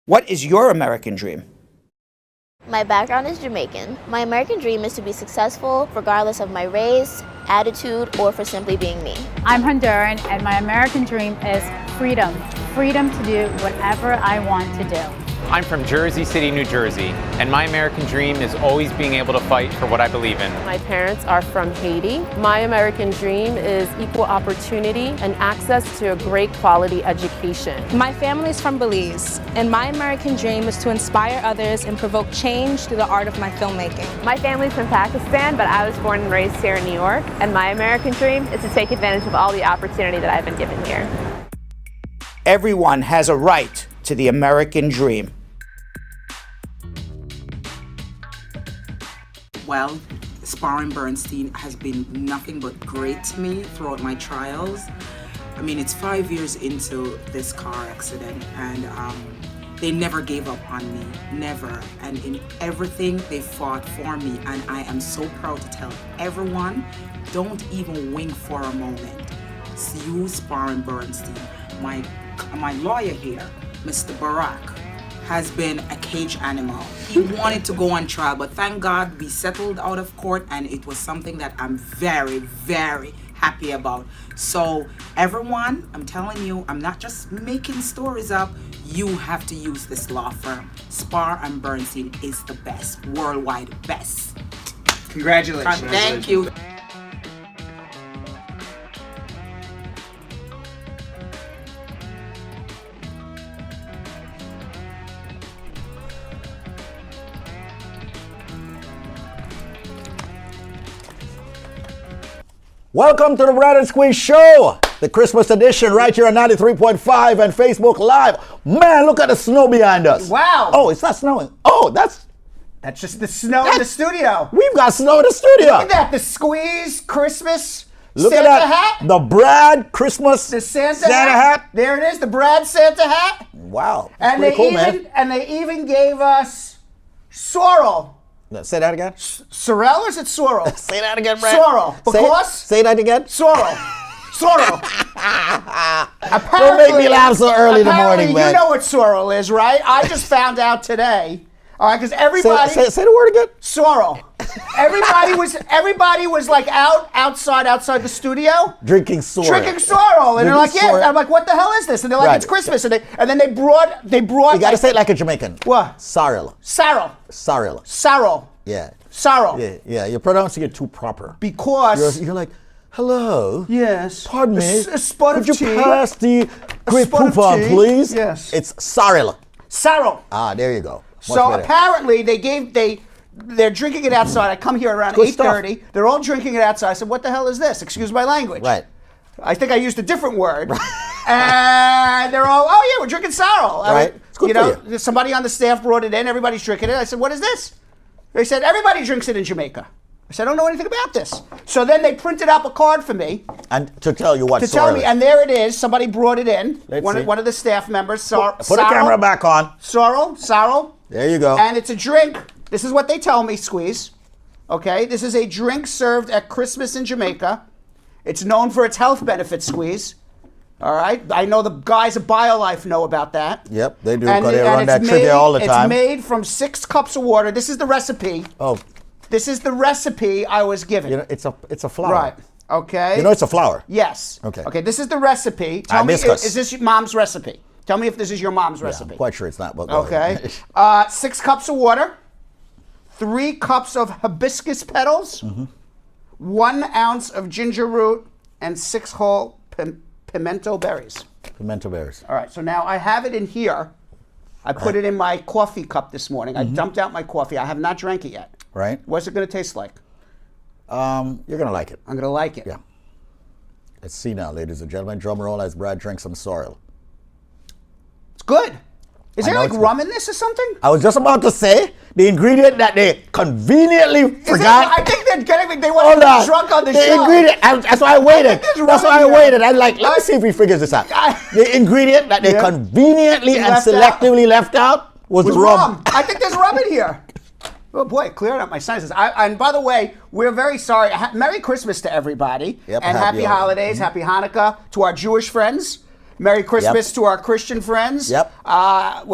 What is your American dream? My background is Jamaican. My American dream is to be successful regardless of my race, attitude, or for simply being me. I'm Honduran, and my American dream is freedom. Freedom to do whatever I want to do. I'm from Jersey City, New Jersey, and my American dream is always being able to fight for what I believe in. My parents are from Haiti. My American dream is equal opportunity and access to a great quality education. My family is from Belize, and my American dream is to inspire others and provoke change through the art of my filmmaking. My family's from Pakistan, but I was born and raised here in New York, and my American dream is to take advantage of all the opportunity that I've been given here. Everyone has a right to the American dream. Well, Spar and Bernstein has been nothing but great to me throughout my trials. I mean, it's 5 years into this car accident, and they never gave up on me, never. And in everything, they fought for me, and I am so proud to tell everyone, don't even wink for a moment. It's you, Spar and Bernstein. My lawyer here, Mr. Barack, has been a cage animal. He wanted to go on trial, but thank God we settled out of court, and it was something that I'm very, very happy about. So everyone, I'm telling you, I'm not just making stories up. You have to use this law firm. Spar and Bernstein is the best, worldwide best. Congratulations. Thank you. Welcome to the Brad and Squeeze Show, the Christmas edition right here on 93.5 and Facebook Live. Man, look at the snow behind us. Wow. Oh, it's not snowing. Oh, that's just the snow in the studio. We've got snow in the studio. Look at that, the Squeeze Christmas Look Santa at that, hat. the Brad Christmas The Santa hat. There it is, the Brad Santa hat. Wow. And pretty cool, man. they even gave us sorrel. Say that again. Sorrel or is it sorrel? Say that again, Brad. Sorrel. Because Say that again. sorrel. Sorrel. Don't make me laugh so early in the morning, man. You know what sorrel is, right? I just found out today. All right, because everybody Say the word again. sorrel. Everybody was like outside the studio. Drinking sorrel. Drinking sorrel, and they're like, Drinking sorrel. yeah. I'm like, what the hell is this? And they're like, Right. it's Christmas, and then they brought. You gotta say it like a Jamaican. What? Sorrel. Sorrel. Sorrel. Sorrel. Yeah. Sorrel. Yeah. You're pronouncing it too proper. Because You're like, hello. yes. Pardon me. A spot of Could you tea. pass the great spot of poupon, tea. please? Yes. It's sorrel. Sorrel. Ah, there you go. Much So better. apparently they're drinking it outside. I come here around Good stuff. 8:30. They're all drinking it outside. I said, what the hell is this? Excuse my language. Right. I think I used a different word. And they're all, oh yeah, we're drinking sorrel. Right. It's good for you. Somebody on the staff brought it in. Everybody's drinking it. I said, what is this? They said, everybody drinks it in Jamaica. I said, I don't know anything about this. So then they printed up a card for me And to tell you what to sorrel tell me, is. and there it is. Somebody brought it in. Let's One see. of the staff members. Put the camera back on. Sorrel. There you go. And it's a drink. This is what they tell me, Squeeze. Okay, this is a drink served at Christmas in Jamaica. It's known for its health benefits, Squeeze. All right, I know the guys at BioLife know about that. Yep, they do, because they run that trivia all the time. It's made from 6 cups of water. This is the recipe. Oh, This is the recipe I was given. you know, it's a flower. Right. Okay. You know it's a flower. Yes. Okay. Okay, this is the recipe. Tell me, Hibiscus. is this your mom's recipe? Tell me if this is your mom's Yeah, recipe. I'm quite sure it's not. But go Okay. ahead. 6 cups of water, 3 cups of hibiscus petals, 1 ounce of ginger root, and 6 whole pimento berries. Pimento berries. All right, so now I have it in here. I put it in my coffee cup this morning. I dumped out my coffee. I have not drank it yet. Right. What's it going to taste like? You're gonna like it. I'm going to like it. Yeah. Let's see now, ladies and gentlemen. Drum roll as Brad drinks some sorrel. It's good. Is I there know like it's rum in this or something? I was just about to say the ingredient that they conveniently forgot. I think they're getting. They Hold want to on. get drunk on the The show. ingredient. That's why I waited. there's That's rum why I in waited. here. I'm like, let me see if he figures this out. The ingredient that they Yeah. conveniently and Left out. selectively left out was With rum. I think there's rum in here. Oh boy, clearing up my sinuses. And by the way, we're very sorry. Merry Christmas to everybody. Yep, and happy happy holidays, happy Hanukkah to our Jewish friends. Merry Christmas to our Christian friends. Yep.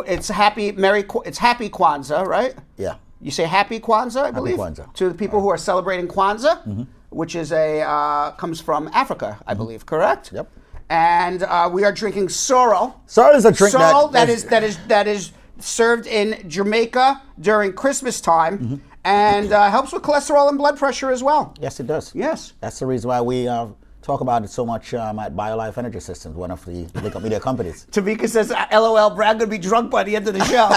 It's happy Kwanzaa, right? Yeah. You say Happy Kwanzaa, I believe. Happy Kwanzaa. To the people who are celebrating Kwanzaa, which is comes from Africa, I believe. Correct? Yep. And we are drinking sorrel. Sorrel is a drink that is served in Jamaica during Christmas time, and helps with cholesterol and blood pressure as well. Yes, it does. Yes. That's the reason why we talk about it so much at BioLife Energy Systems, one of the Link Media companies. Tamika says, LOL, Brad gonna be drunk by the end of the show.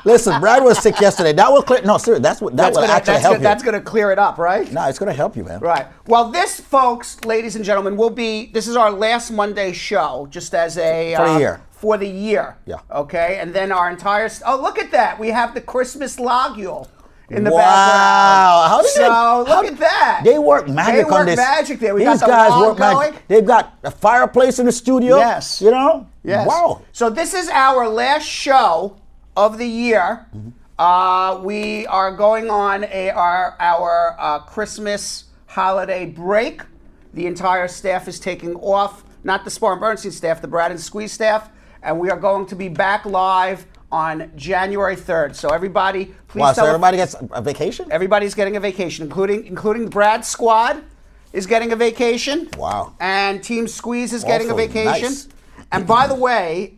Listen, Brad was sick yesterday. That will clear. No, seriously, that will actually help you. That's gonna clear it up, right? No, it's gonna help you, man. Right. Well, this, folks, ladies and gentlemen, this is our last Monday show, just as a for the year. For the year. Yeah. Okay, and then our entire. Oh, look at that! We have the Christmas logule in the background. Wow! Look at that. They work magic on this. They work magic there. These guys work magic. They've got a fireplace in the studio. Yes. You know. Yes. Wow. So this is our last show of the year. We are going on our Christmas holiday break. The entire staff is taking off. Not the Spar and Bernstein staff, the Brad and Squeeze staff. And we are going to be back live on January 3rd. So everybody, please tell everybody gets a vacation? Everybody's getting a vacation, including the Brad squad is getting a vacation. Wow. And Team Squeeze is getting a vacation. Nice. And by the way,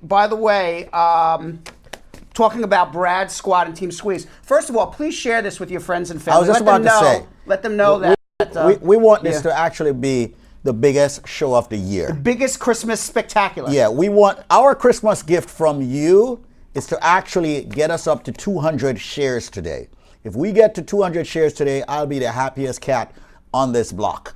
talking about Brad squad and Team Squeeze, first of all, please share this with your friends and family. I was just about to say. Let them know that. We want this to actually be the biggest show of the year. The biggest Christmas spectacular. Yeah, we want our Christmas gift from you is to actually get us up to 200 shares today. If we get to 200 shares today, I'll be the happiest cat on this block.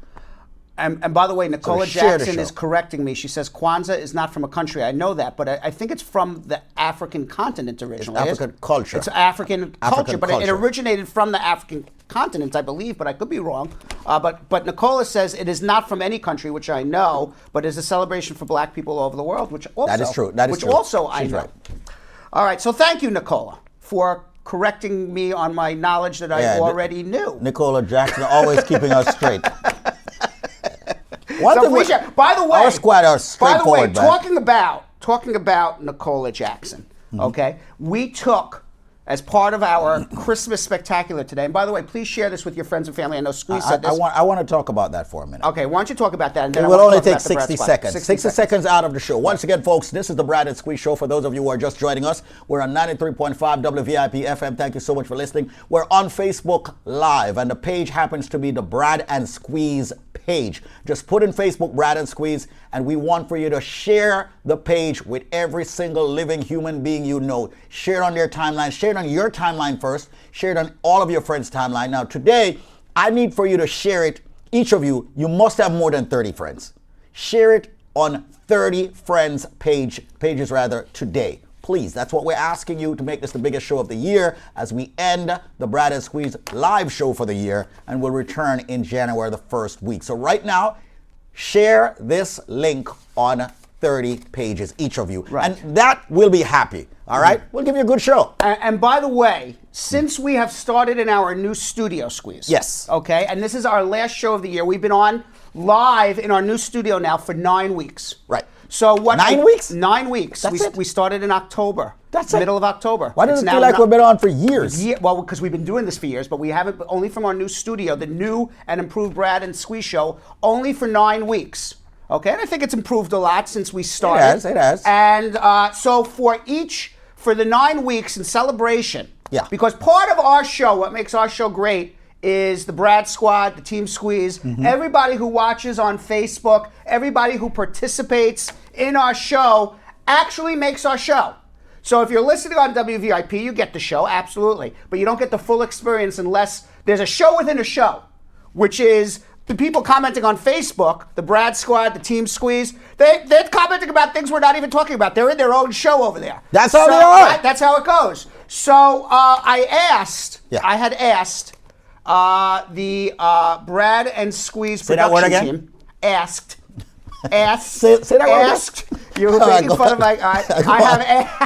And by the way, Nicola Jackson is correcting me. She says Kwanzaa is not from a country. I know that, but I think it's from the African continent originally. It's African culture. It's African culture, but it originated from the African continent, I believe, but I could be wrong. But Nicola says it is not from any country, which I know, but is a celebration for black people all over the world, which also that is true. That is which true. also I She's know. Right. All right, so thank you, Nicola, for correcting me on my knowledge that I already knew. Nicola Jackson always keeping us straight. By the way, our squad are straightforward. Talking about Nicola Jackson, okay, we took as part of our Christmas spectacular today. And by the way, please share this with your friends and family. I know Squeeze said this. I want to talk about that for a minute. Okay, why don't you talk about that? And then it will only take 60 seconds. 60 seconds out of the show. Once again, folks, this is the Brad and Squeeze Show. For those of you who are just joining us, we're on 93.5 WVIP FM. Thank you so much for listening. We're on Facebook Live, and the page happens to be the Brad and Squeeze page. Just put in Facebook Brad and Squeeze, and we want for you to share the page with every single living human being you know. Share it on their timeline. Share it on your timeline first. Share it on all of your friends' timeline. Now, today, I need for you to share it. Each of you must have more than 30 friends. Share it on 30 friends' pages today. Please, that's what we're asking you to make this the biggest show of the year as we end the Brad and Squeeze live show for the year, and we'll return in January the first week. So right now, share this link on 30 pages, each of you. Right. And that will be happy. All right? We'll give you a good show. And by the way, since we have started in our new studio, Squeeze. Yes. Okay, and this is our last show of the year. We've been on live in our new studio now for 9 weeks. Right. So what? 9 weeks? 9 weeks. That's we started in October. That's middle of October. Why does it feel like we've been on for years? Yeah, well, because we've been doing this for years, but we haven't, only from our new studio, the new and improved Brad and Squeeze Show, only for 9 weeks. Okay, and I think it's improved a lot since we started. It has. And so for the 9 weeks in celebration, because part of our show, what makes our show great, is the Brad Squad, the Team Squeeze, everybody who watches on Facebook, everybody who participates in our show actually makes our show. So if you're listening on WVIP, you get the show, absolutely. But you don't get the full experience unless there's a show within a show, which is the people commenting on Facebook, the Brad Squad, the Team Squeeze, they're commenting about things we're not even talking about. They're in their own show over there. That's how they are. That's how it goes. So I had asked the Brad and Squeeze production team, asked. Say that asked. You were making fun of my. I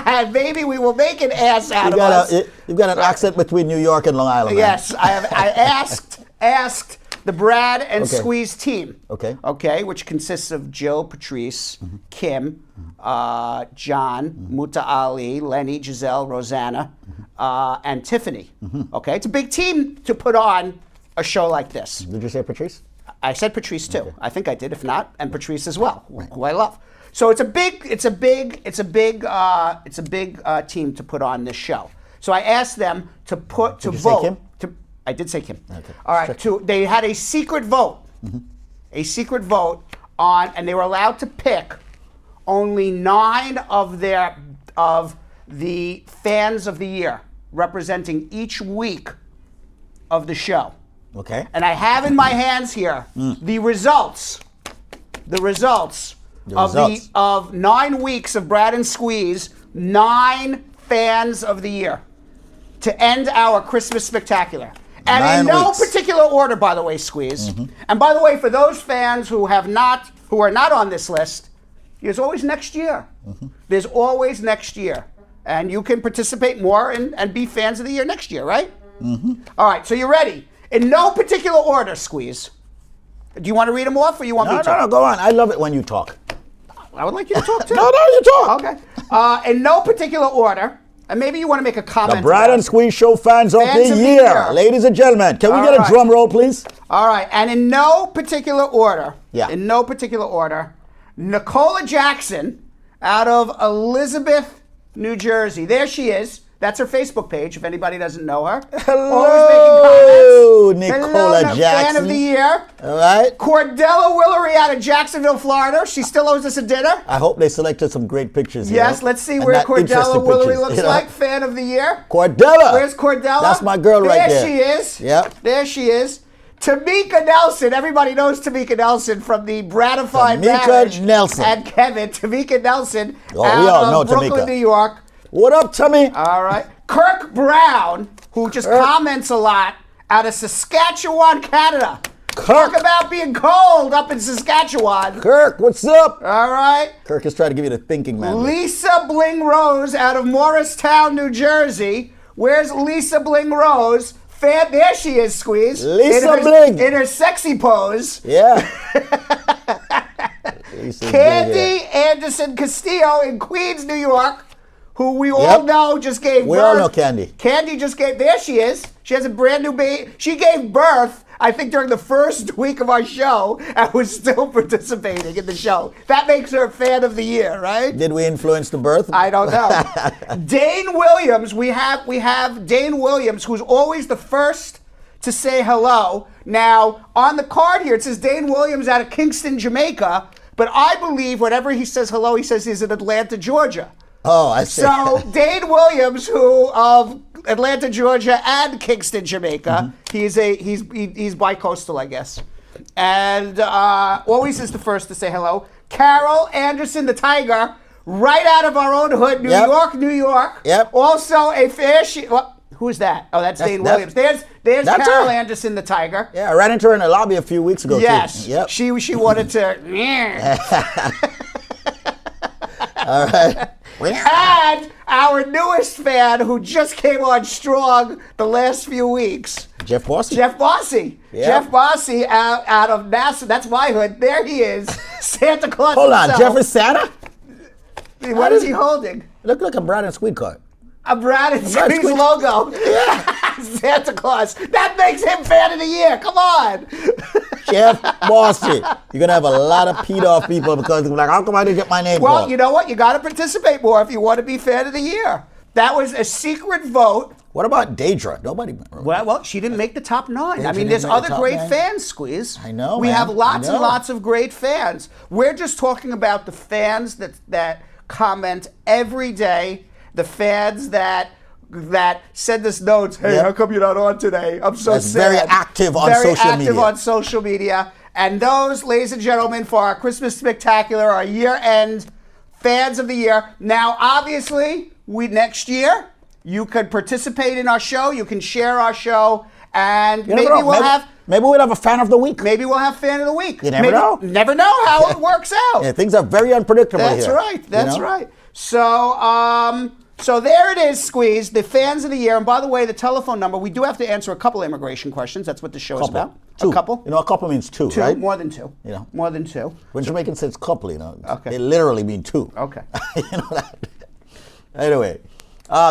have maybe we will make an ass out of us. You've got an accent between New York and Long Island. Yes, I asked the Brad and Squeeze team. Okay. Okay, which consists of Jill, Patrice, Kim, John, Muta Ali, Lenny, Giselle, Rosanna, and Tiffany. Okay, it's a big team to put on a show like this. Did you say Patrice? I said Patrice too. Okay. I think I did. If not, and Patrice as well, who I love. So it's a big team to put on this show. So I asked them to vote. Did you say Kim? I did say Kim. Okay. All right. They had a secret vote. A secret vote on, and they were allowed to pick only 9 of the fans of the year, representing each week of the show. Okay. And I have in my hands here the results. Of 9 weeks of Brad and Squeeze, 9 fans of the year to end our Christmas spectacular. And in no particular order, by the way, Squeeze. And by the way, for those fans who are not on this list, there's always next year. There's always next year. And you can participate more and be fans of the year next year, right? All right, so you're ready. In no particular order, Squeeze. Do you want to read them off or you want me to talk? No, go on. I love it when you talk. I would like you to talk too. No, you talk. Okay. In no particular order, and maybe you want to make a comment. The Brad and Squeeze Show fans of the year. Ladies and gentlemen, can we get a drum roll, please? All right. And in no particular order, Yeah. in no particular order, Nicola Jackson out of Elizabeth, New Jersey. There she is. That's her Facebook page, if anybody doesn't know her. Hello, Nicola Hello, Jackson. Fan of the year. All right. Cordella Willery out of Jacksonville, Florida. She still owes us a dinner. I hope they selected some great pictures. Yes, let's see where Cordella Willery looks like. Fan of the year. Cordella. Where's Cordella? That's my girl right there. There she is. Yep. There she is. Tamika Nelson. Everybody knows Tamika Nelson from the Bratified Marriage. Nelson. And Kevin. Tamika Nelson We all know Brooklyn, Tamika. New York. What up, Tommy? All right. Kirk Brown, who just comments a lot, out of Saskatchewan, Canada. Talk about being cold up in Saskatchewan. Kirk, what's up? All right. Kirk is trying to give you the thinking man. Lisa Bling Rose out of Morristown, New Jersey. Where's Lisa Bling Rose? There she is, Squeeze. Lisa Bling. In her sexy pose. Yeah. Candy Anderson Castillo in Queens, New York, who we all know just gave birth. We all know Candy. Candy just gave, there she is. She has a brand new baby. She gave birth, I think, during the first week of our show and was still participating in the show. That makes her a fan of the year, right? Did we influence the birth? I don't know. Dane Williams, we have Dane Williams, who's always the first to say hello. Now, on the card here, it says Dane Williams out of Kingston, Jamaica, but I believe whenever he says hello, he says he's in Atlanta, Georgia. Oh, I see. So Dane Williams, who of Atlanta, Georgia, and Kingston, Jamaica, he's bi-coastal, I guess, and always is the first to say hello. Carol Anderson, the Tiger, right out of our own hood, New York, New York. Yep. Also a fair. Who's that? Oh, that's Dane Williams. There's Carol Anderson, the Tiger. Yeah, I ran into her in the lobby a few weeks ago. Yes. Too. Yep. She wanted to. All right. And our newest fan who just came on strong the last few weeks. Jeff Bossy. Jeff Bossy. Yeah. Jeff Bossy out of NASA. That's my hood. There he is. Santa Claus Hold on. himself. Jeff is Santa? What is he holding? Look like a Brad and Squeeze card. A Brad and Squeeze logo. Santa Claus. That makes him fan of the year. Come on. Jeff Bossy. You're going to have a lot of peed off people because they're like, how come I didn't get my name Well, called? you know what? You got to participate more if you want to be fan of the year. That was a secret vote. What about Daedra? Nobody. Well, she didn't make the top 9. I mean, there's other great fans, Squeeze. I know. We have lots and lots of great fans. We're just talking about the fans that comment every day. The fans that send us notes. Hey, how come you're not on today? I'm so sad. Very active on social media. Very active on social media. And those, ladies and gentlemen, for our Christmas Spectacular, our year-end fans of the year. Now, obviously, next year, you could participate in our show. You can share our show. And maybe we'll have a fan of the week. Maybe we'll have fan of the week. You never know. Never know how it works out. Yeah, things are very unpredictable That's here. right. That's right. So, So there it is, Squeeze, the fans of the year. And by the way, the telephone number, we do have to answer a couple immigration questions. That's what the show is about. Two. A couple? You know, a couple means two, Two, right? more than two. You know. More than two. When Jamaican says couple, you know, Okay. they literally mean two. Okay. You know that? Anyway,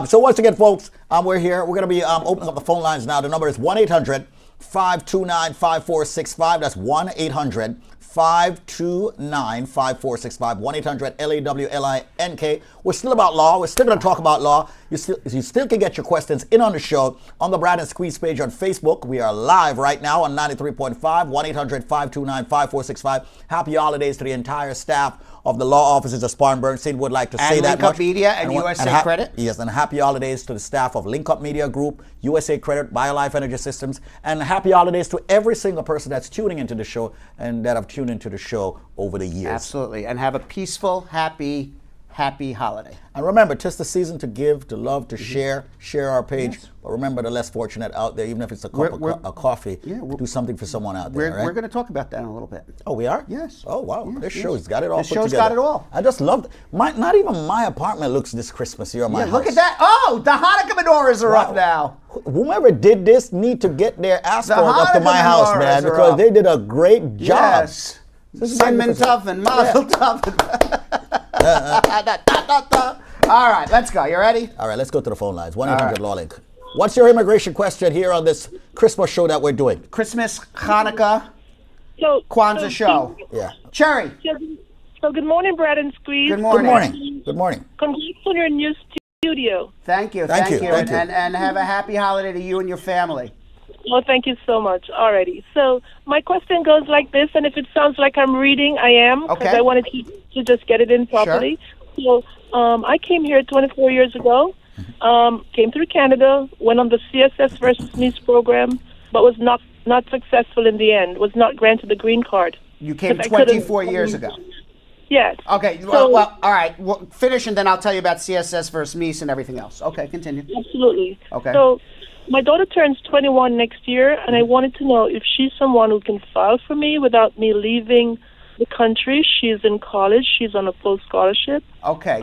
so once again, folks, we're here. We're going to be opening up the phone lines now. The number is 1-800-529-5465. That's 1-800-529-5465. 1-800-LAWLINK. We're still about law. We're still going to talk about law. You still can get your questions in on the show on the Brad and Squeeze page on Facebook. We are live right now on 93.5. 1-800-529-5465. Happy holidays to the entire staff of the law offices of Spar and Bernstein. Would like to say that Link Up much. Media and USA Credit. Yes, and happy holidays to the staff of Link Up Media Group, USA Credit, BioLife Energy Systems, and happy holidays to every single person that's tuning into the show and that have tuned into the show over the years. Absolutely. And have a peaceful, happy holiday. And remember, 'tis the season to give, to love, to share our page. Yes. But remember the less fortunate out there, even if it's a cup of coffee, do something for someone out there. We're going to talk about that in a little bit. Oh, we are? Yes. Oh, wow. Yes, This show's got it all This put show's together. got it all. I just love it. Not even my apartment looks this Christmas here on my house. Look at that. Oh, the Hanukkah menorahs are up now. Whomever did this need to get their asphalt up to my house, man, because they did a great job. Yes. Simon Tough and Mazel Tough. All right, let's go. You ready? All right, let's go to the phone lines. 1-800-LAW-LINK. What's your immigration question here on this Christmas show that we're doing? Christmas, Hanukkah, Kwanzaa show. Yeah. Cherry. So good morning, Brad and Squeeze. Good morning. Good morning. Good morning. Congrats on your new studio. Thank you. Thank you. And have a happy holiday to you and your family. Well, thank you so much. Alrighty. So my question goes like this, and if it sounds like I'm reading, I am, because I wanted to just get it in properly. Sure. So I came here 24 years ago, came through Canada, went on the CSS versus NIS program, but was not successful in the end, was not granted the green card. You came 24 years ago? Yes. Okay, well, all right. Well, finish, and then I'll tell you about CSS versus NIS and everything else. Okay, continue. Absolutely. Okay. So my daughter turns 21 next year, and I wanted to know if she's someone who can file for me without me leaving the country. She's in college. She's on a full scholarship. Okay.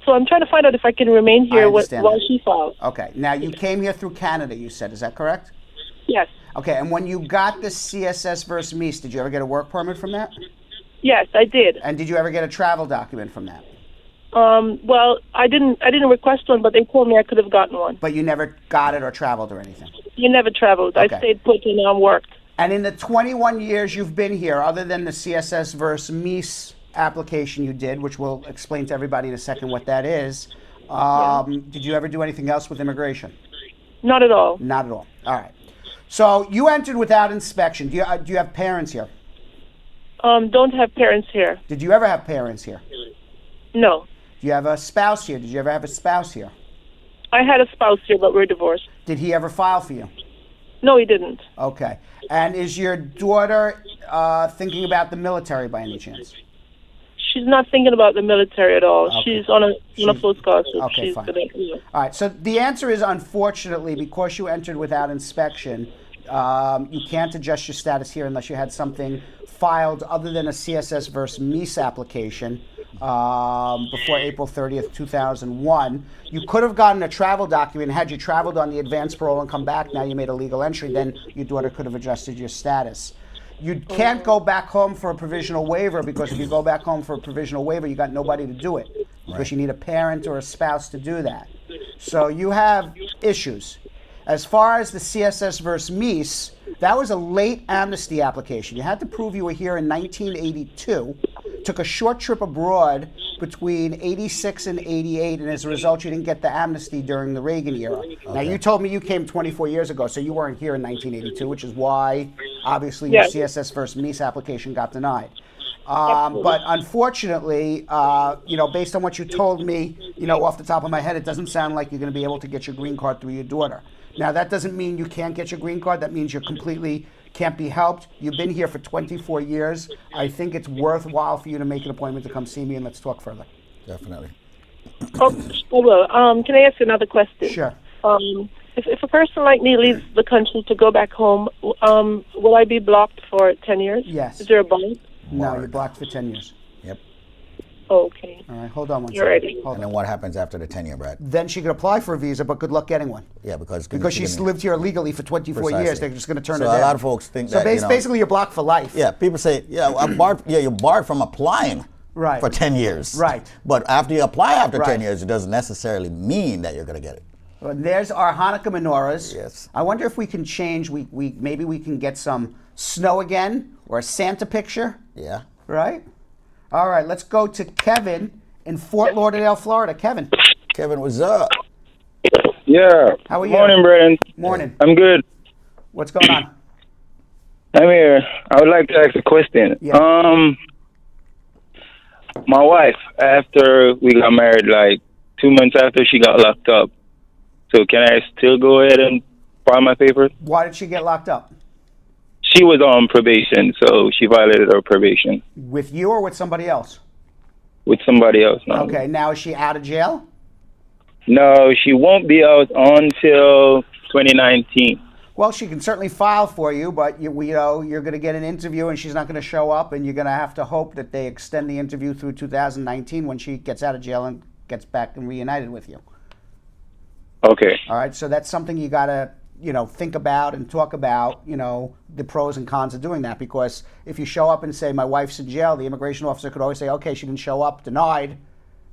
So I'm trying to find out if I can remain here while she files. Okay. Now, you came here through Canada, you said. Is that correct? Yes. Okay, and when you got the CSS versus NIS, did you ever get a work permit from that? Yes, I did. And did you ever get a travel document from that? Well, I didn't request one, but they told me I could have gotten one. But you never got it or traveled or anything? You never traveled. Okay. I stayed put and worked. And in the 21 years you've been here, other than the CSS versus NIS application you did, which we'll explain to everybody in a second what that is, did you ever do anything else with immigration? Not at all. Not at all. All right. So you entered without inspection. Do you have parents here? Don't have parents here. Did you ever have parents here? No. Do you have a spouse here? Did you ever have a spouse here? I had a spouse here, but we're divorced. Did he ever file for you? No, he didn't. Okay. And is your daughter thinking about the military by any chance? She's not thinking about the military at all. Okay. She's on a full scholarship. Okay, She's fine. All right, so the answer is, unfortunately, because you entered without inspection, you can't adjust your status here unless you had something filed other than a CSS versus NIS application before April 30th, 2001. You could have gotten a travel document. Had you traveled on the advance parole and come back, now you made a legal entry, then your daughter could have adjusted your status. You can't go back home for a provisional waiver, because if you go back home for a provisional waiver, you got nobody to do it, because you need a parent or a spouse to do that. So you have issues. As far as the CSS versus NIS, that was a late amnesty application. You had to prove you were here in 1982, took a short trip abroad between 86 and 88, and as a result, you didn't get the amnesty during the Reagan era. Okay. Now, you told me you came 24 years ago, so you weren't here in 1982, which is why, obviously, your CSS versus NIS application got denied. But unfortunately, based on what you told me, off the top of my head, it doesn't sound like you're going to be able to get your green card through your daughter. Now, that doesn't mean you can't get your green card. That means you're completely can't be helped. You've been here for 24 years. I think it's worthwhile for you to make an appointment to come see me, and let's talk further. Definitely. Can I ask you another question? Sure. If a person like me leaves the country to go back home, will I be blocked for 10 years? Yes. Is there a bond? No, you're blocked for 10 years. Yep. Okay. All right, hold on one You're second. ready. Hold And on. then what happens after the 10-year, Brad? Then she could apply for a visa, but good luck getting one. Yeah, because She's lived here illegally for 24 years. Precisely. They're just going to turn So her down. a lot of folks think so that, basically you're blocked for life. Yeah, people say, I'm barred. Yeah, you're barred from applying. Right. For 10 years. Right. But after you apply after Right. 10 years, it doesn't necessarily mean that you're going to get it. Well, there's our Hanukkah menorahs. Yes. I wonder if we can change. Maybe we can get some snow again or a Santa picture. Yeah. Right. All right. Let's go to Kevin in Fort Lauderdale, Florida. Kevin. Kevin, what's up? Yeah. How are you? Morning, Brandon. Morning. I'm good. What's going on? I'm here. I would like to ask a question. Yeah. My wife, after we got married, like 2 months after, she got locked up. So can I still go ahead and file my papers? Why did she get locked up? She was on probation, so she violated her probation With you or with somebody else? with somebody else. No. Okay. Now is she out of jail? No, she won't be out until 2019. Well, she can certainly file for you, but you're going to get an interview and she's not going to show up, and you're going to have to hope that they extend the interview through 2019 when she gets out of jail and gets back and reunited with you. Okay. All right, so that's something you got to, think about and talk about, the pros and cons of doing that, because if you show up and say, my wife's in jail, the immigration officer could always say, okay, she didn't show up, denied,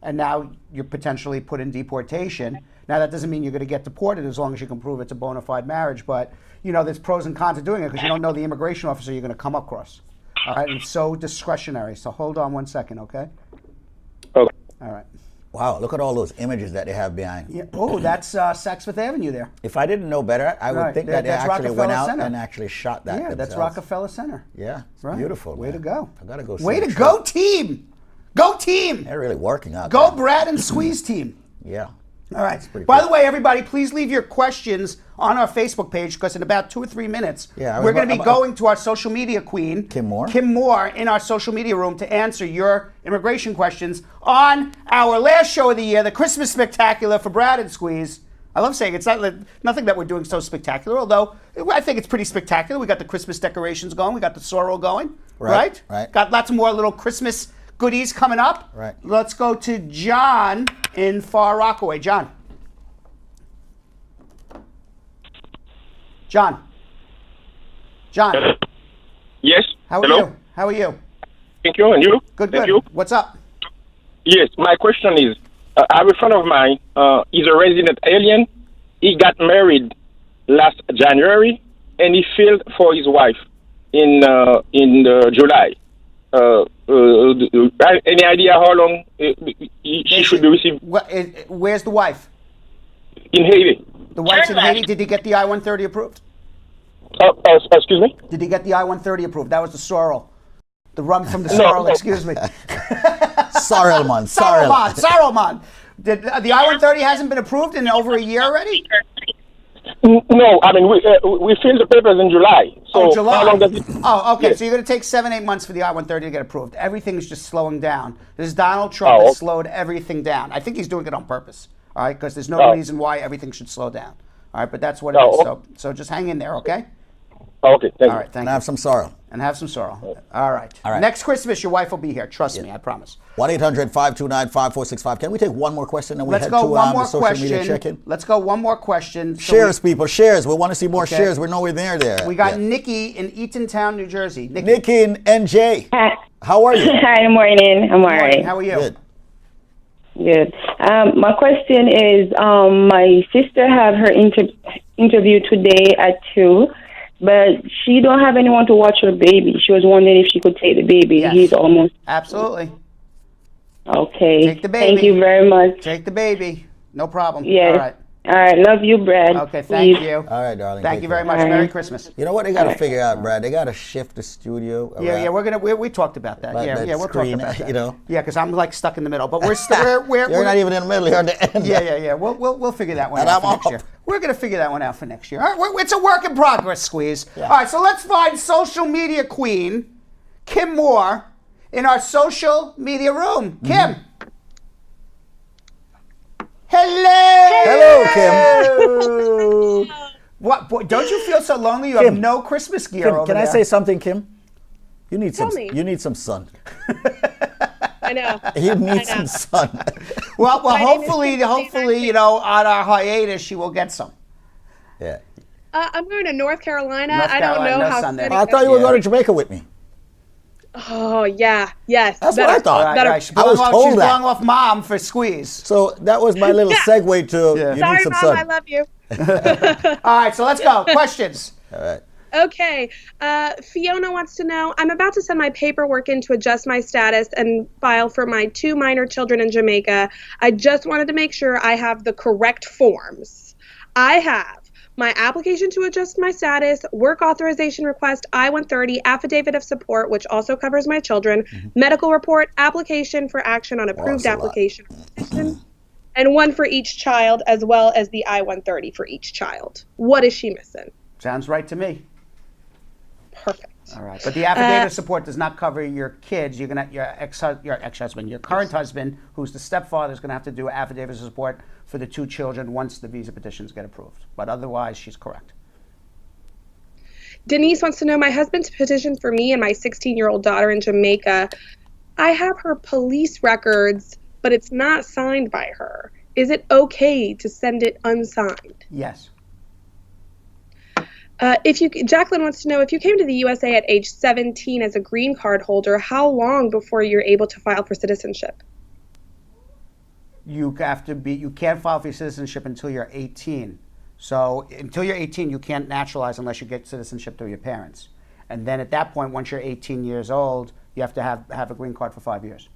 and now you're potentially put in deportation. Now, that doesn't mean you're going to get deported as long as you can prove it's a bona fide marriage, but, there's pros and cons of doing it because you don't know the immigration officer you're going to come across. All right, it's so discretionary. So hold on one second, okay? Okay. All right. Wow, look at all those images that they have behind. Yeah. Oh, that's Saks Fifth Avenue there. If I didn't know better, I would think that they That's actually went Rockefeller out Center. and actually shot that Yeah, that's themselves. Rockefeller Center. Yeah, it's Right. beautiful. Way man. to go. I gotta go see Way the to truck. go, team. Go, team. They're really working out Go, there. Brad and Squeeze team. Yeah. All right. pretty By cool. the way, everybody, please leave your questions on our Facebook page because in about 2 or 3 minutes, Yeah, we're going to be going to our social media queen, Kim Moore. Kim Moore, in our social media room to answer your immigration questions on our last show of the year, the Christmas Spectacular for Brad and Squeeze. I love saying it's not nothing that we're doing so spectacular, although I think it's pretty spectacular. We got the Christmas decorations going. We got the sorrel going. Right, right. Got lots more little Christmas goodies coming up. Right. Let's go to John in Far Rockaway. John. John. Yes. How are Hello? you? How are you? Thank you. And you? Good, Thank good. you. What's up? Yes. My question is, I have a friend of mine. He's a resident alien. He got married last January, and he filed for his wife in July. Any idea how long she should be receiving? Where's the wife? In Haiti. The wife's in Haiti. Did he get the I-130 approved? Excuse me? Did he get the I-130 approved? That was the sorrel. The rum from the sorrel, excuse me. Saruman. Saruman. Did the I-130 hasn't been approved in over a year already? No, I mean, we filled the papers in July. So July. how long does it? Oh, okay. Yes. So you're going to take 7-8 months for the I-130 to get approved. Everything's just slowing down. This Donald Trump has slowed everything down. I think he's doing it on purpose. All right, because there's no reason why everything should slow down. All right, but that's what it is. So just hang in there, okay? Okay, thank you. All right, thank you. And have some sorrow. And have some sorrow. All right. All right. Next Christmas, your wife will be here. Trust me, I promise. 1-800-529-5465. Can we take one more question and we Let's head go to one more the social question. media check-in? Let's go one more question. Shares, people, shares. We want to see more Okay. shares. We're nowhere near there. We got Nikki in Eatontown, New Jersey. Nikki in NJ. How are you? Hi, morning. I'm all right. How are you? Good. Good. My question is, my sister have her interview today at 2, but she don't have anyone to watch her baby. She was wondering if she could take the baby. Yes. He's almost... Absolutely. Okay. Take the baby. Thank you very much. Take the baby. No problem. Yes. All right. All right. Love you, Brad. Okay, thank Please. you. All right, darling. Thank take you care. very much. All right. Merry Christmas. You know what they got to figure out, Brad? They got to shift the studio around. Yeah, we talked about that. Like Yeah, that we'll screen, talk about that. you know? Yeah, because I'm like stuck in the middle, but we're still You're not even in the middle. You're on the end. Yeah. We'll figure that one And out I'm for next year. up. We're gonna figure that one out for next year. All right, it's a work in progress, Squeeze. Yeah. All right, so let's find social media queen Kim Moore in our social media room. Kim. Hello. Hello, Kim. What? Boy, don't you feel so lonely? You have Kim. no Christmas gear Kim, over can there. I say something, Kim? You need Tell some. me. You need some sun. I know. You need some sun. Well, hopefully, you know, on our hiatus, she will get some. Yeah. I'm going to North Carolina. North I don't know Carolina, how. Sunday. I thought you were going to Jamaica with me. Oh yeah, yes. That's what I thought. She's I was told she's that. going off mom for squeeze. So that was my little segue to you Sorry, need some Mom, sun. I love you. All right, so let's go. Questions. All right. Okay. Fiona wants to know, I'm about to send my paperwork in to adjust my status and file for my 2 minor children in Jamaica. I just wanted to make sure I have the correct forms. I have my application to adjust my status, work authorization request, I-130, affidavit of support, which also covers my children, medical report, application for action on approved application, and one for each child, as well as the I-130 for each child. What is she missing? Sounds right to me. Perfect. All right, but the affidavit of support does not cover your kids. You're gonna your ex-husband, your current husband, who's the stepfather, is gonna have to do an affidavit of support for the 2 children once the visa petitions get approved. But otherwise, she's correct. Denise wants to know, my husband's petitioned for me and my 16-year-old daughter in Jamaica. I have her police records, but it's not signed by her. Is it okay to send it unsigned? Yes. Jacqueline wants to know, if you came to the USA at age 17 as a green card holder, how long before you're able to file for citizenship? You can't file for citizenship until you're 18. So until you're 18, you can't naturalize unless you get citizenship through your parents. And then at that point, once you're 18 years old, you have to have a green card for 5 years.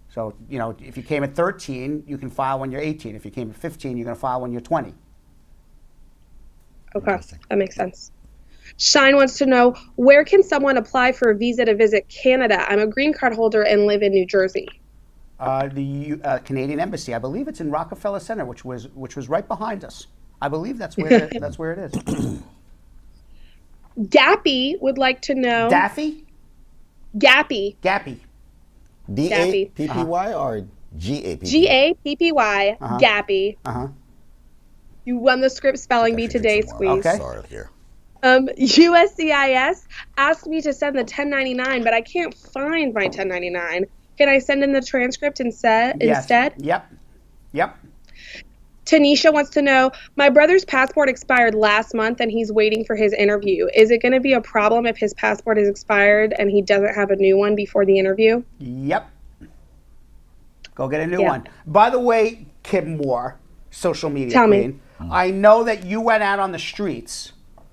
So, you know, if you came at 13, you can file when you're 18. If you came at 15, you're going to file when you're 20. Okay, that makes sense. Shine wants to know, where can someone apply for a visa to visit Canada? I'm a green card holder and live in New Jersey. The Canadian Embassy, I believe it's in Rockefeller Center, which was right behind us. I believe that's where it is. Gappy would like to know. Daffy? Gappy. D-A-P-P-Y or G-A-P-P? G-A-P-P-Y. Gappy. You won the script spelling bee today, Squeeze. Okay. Sorry here. USCIS asked me to send the 1099, but I can't find my 1099. Can I send in the transcript instead? Yep. Tanisha wants to know, my brother's passport expired last month and he's waiting for his interview. Is it going to be a problem if his passport is expired and he doesn't have a new one before the interview? Yep. Go get a new one. By the way, Kim Moore, social media queen, I know that you went out on the streets.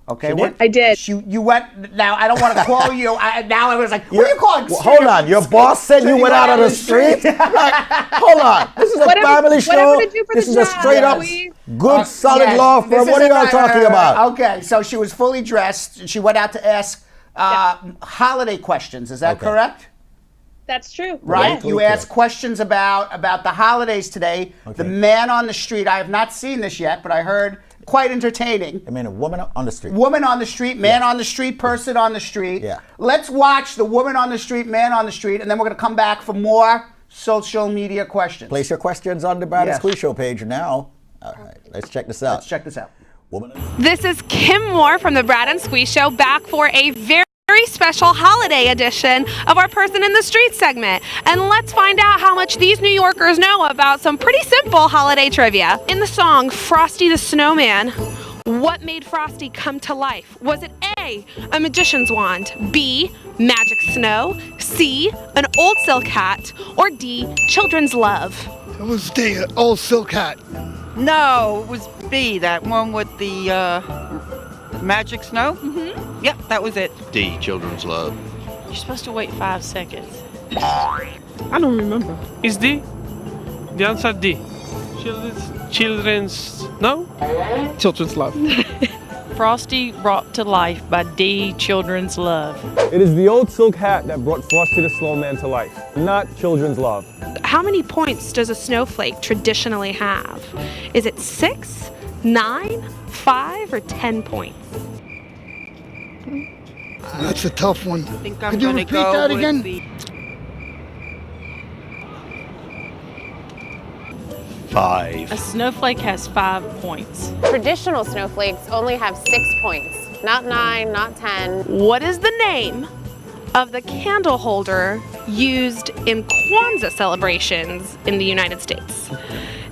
Okay, I did. You went. Now I don't want to call you. Now I was like, what are you calling? Hold on, your boss said you went out on the street. Hold on, this is a family show. This is a straight up good, solid law firm. What are y'all talking about? Okay, so she was fully dressed. She went out to ask holiday questions. Is that correct? That's true. Right? You asked questions about the holidays today. The man on the street. I have not seen this yet, but I heard. Quite entertaining. I mean, a woman on the street. Woman on the street, man on the street, person on the street. Yeah. Let's watch the woman on the street, man on the street, and then we're going to come back for more social media questions. Place your questions on the Brad and Squeeze Show page now. All right, let's check this out. This is Kim Moore from the Brad and Squeeze Show, back for a very special holiday edition of our Person in the Street segment. And let's find out how much these New Yorkers know about some pretty simple holiday trivia. In the song Frosty the Snowman, what made Frosty come to life? Was it A, a magician's wand, B, magic snow, C, an old silk hat, or D, children's love? It was the old silk hat. No, it was B, that one with the magic snow? Mm-hmm. Yep, that was it. D, children's love. You're supposed to wait 5 seconds. I don't remember. Is D? The answer D. Children's no? Children's love. Frosty brought to life by D, children's love. It is the old silk hat that brought Frosty the Snowman to life, not children's love. How many points does a snowflake traditionally have? Is it 6, 9, 5, or 10 points? That's a tough one. I think I'm Could you gonna repeat go that with again? the 5. A snowflake has 5 points. Traditional snowflakes only have 6 points, not 9, not 10. What is the name of the candle holder used in Kwanzaa celebrations in the United States?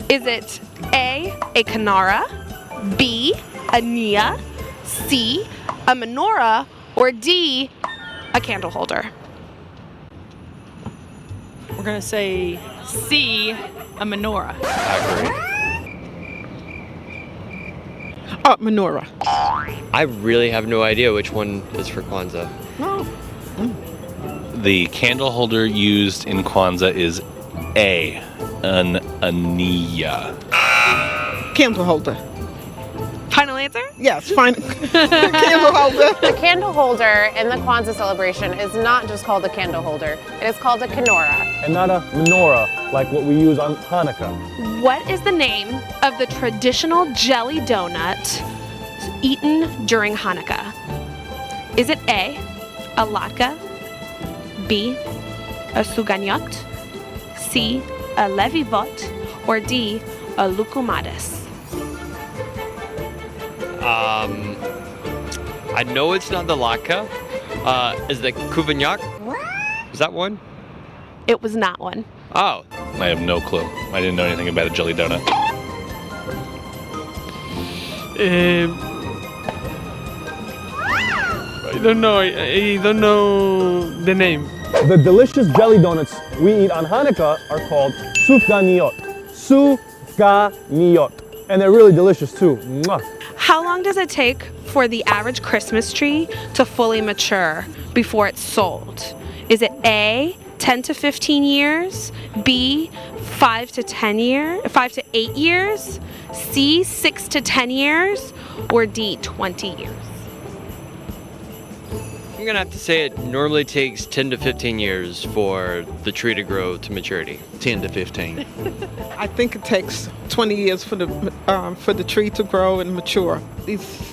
Is it A, a kinara, B, a nia, C, a menorah, or D, a candle holder? We're going to say C, a menorah. Menorah. I really have no idea which one is for Kwanzaa. The candle holder used in Kwanzaa is A, an ania. Candle holder. Final answer? Yes, final. Candle holder. The candle holder in the Kwanzaa celebration is not just called a candle holder. It is called a kinora. And not a menorah like what we use on Hanukkah. What is the name of the traditional jelly donut eaten during Hanukkah? Is it A, a latke, B, a suganyot, C, a levivot, or D, a lukumades? I know it's not the latke. Is the kuvignac? Is that one? It was not one. Oh. I have no clue. I didn't know anything about a jelly donut. I don't know. I don't know the name. The delicious jelly donuts we eat on Hanukkah are called sufganiyot. Sufganiyot. And they're really delicious too. Mwah. How long does it take for the average Christmas tree to fully mature before it's sold? Is it A, 10 to 15 years, B, 5 to 8 years, C, 6 to 10 years, or D, 20 years? I'm gonna have to say it normally takes 10 to 15 years for the tree to grow to maturity. 10 to 15. I think it takes 20 years for the tree to grow and mature. These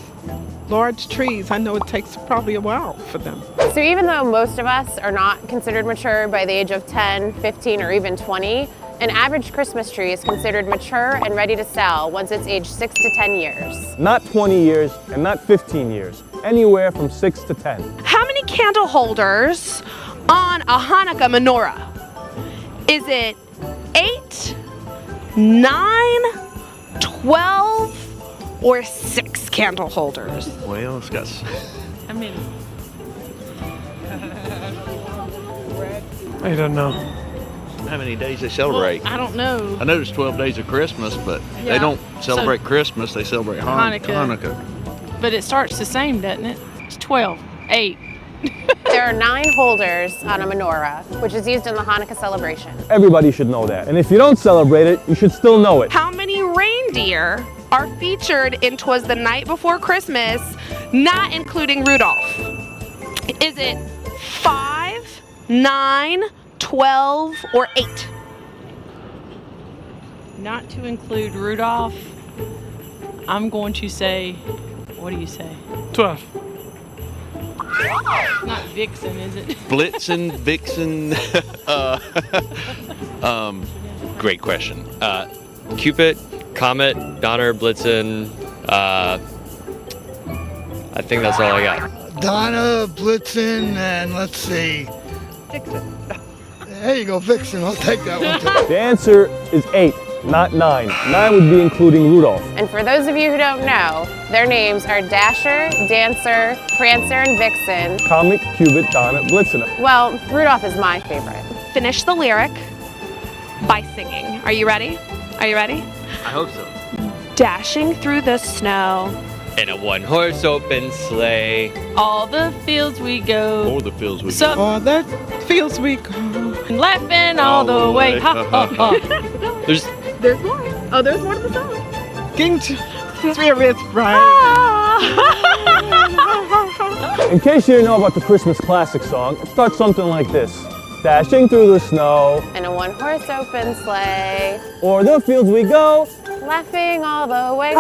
large trees, I know it takes probably a while for them. So even though most of us are not considered mature by the age of 10, 15, or even 20, an average Christmas tree is considered mature and ready to sell once it's aged 6 to 10 years. Not 20 years and not 15 years. Anywhere from 6 to 10. How many candle holders on a Hanukkah menorah? Is it 8, 9, 12, or 6 candle holders? Well, it's got... How many? I don't know. How many days they celebrate? Well, I don't know. I know there's 12 days of Christmas, but Yeah. they don't celebrate So- Christmas. They celebrate Hanukkah. But it starts the same, doesn't it? It's 12, 8. There are 9 holders on a menorah, which is used in the Hanukkah celebration. Everybody should know that. And if you don't celebrate it, you should still know it. How many reindeer are featured in 'Twas the Night Before Christmas, not including Rudolph? Is it 5, 9, 12, or 8? Not to include Rudolph, I'm going to say, what do you say? 12. Not Vixen, is it? Blitzen, Vixen. Great question. Cupid, Comet, Donner, Blitzen. I think that's all I got. Donna, Blitzen, and let's see. Vixen. There you go, Vixen. I'll take that one too. The answer is 8, not 9. 9 would be including Rudolph. And for those of you who don't know, their names are Dasher, Dancer, Prancer, and Vixen. Comet, Cupid, Donner, Blitzen. Well, Rudolph is my favorite. Finish the lyric by singing. Are you ready? Are you ready? I hope so. Dashing through the snow. In a one-horse open sleigh. All the fields we go. Or the fields we So- go. All the fields we go. And laughing all the way. Ha, ha, ha. There's more. Oh, there's more to the song. King Spirits, right? In case you didn't know about the Christmas classic song, it starts something like this. Dashing through the snow. In a one-horse open sleigh. Or the fields we go. Laughing all the way.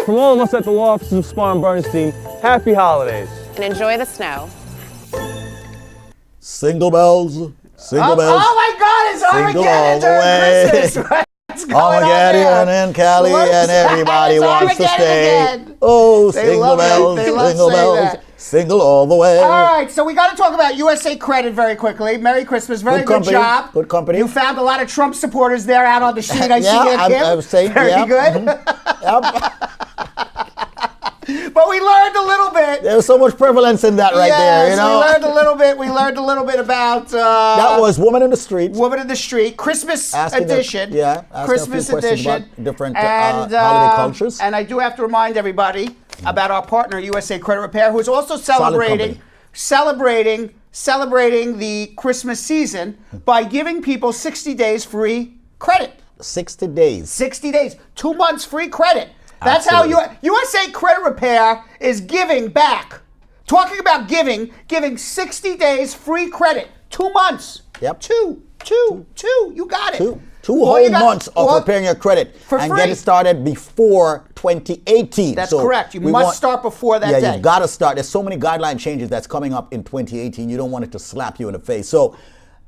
From all of us at the law offices of Spar and Bernstein, happy holidays. And enjoy the snow. Single bells, single bells. Oh my God, it's Single Armageddon all the during way. Christmas. What's going on Armageddon there? and Cali and everybody It's wants to Armageddon stay. again. Oh, They single love it. bells, They love single saying bells. that. Single all the way. All right, so we got to talk about USA Credit very quickly. Merry Christmas. Very good job. Good company. You found a lot of Trump supporters there out on the street. I see Yeah, you, Kim. I was saying, very yeah. good. But we learned a little bit. There's so much prevalence in that right there, you know. We learned a little bit. We learned a little bit about that was Woman in the Street. Woman in the Street, Christmas edition. Christmas edition. Different and, holiday cultures. And I do have to remind everybody about our partner, USA Credit Repair, who is also celebrating the Christmas season by giving people 60 days free credit. 60 days. 60 days. 2 months free credit. That's Absolutely. How USA Credit Repair is giving back. Talking about giving 60 days free credit. 2 months. Yep. Two. You got it. Two whole months of repairing your credit and free. Get it started before 2018. That's correct. You must start before that day. Yeah, you've got to start. There's so many guideline changes that's coming up in 2018. You don't want it to slap you in the face. So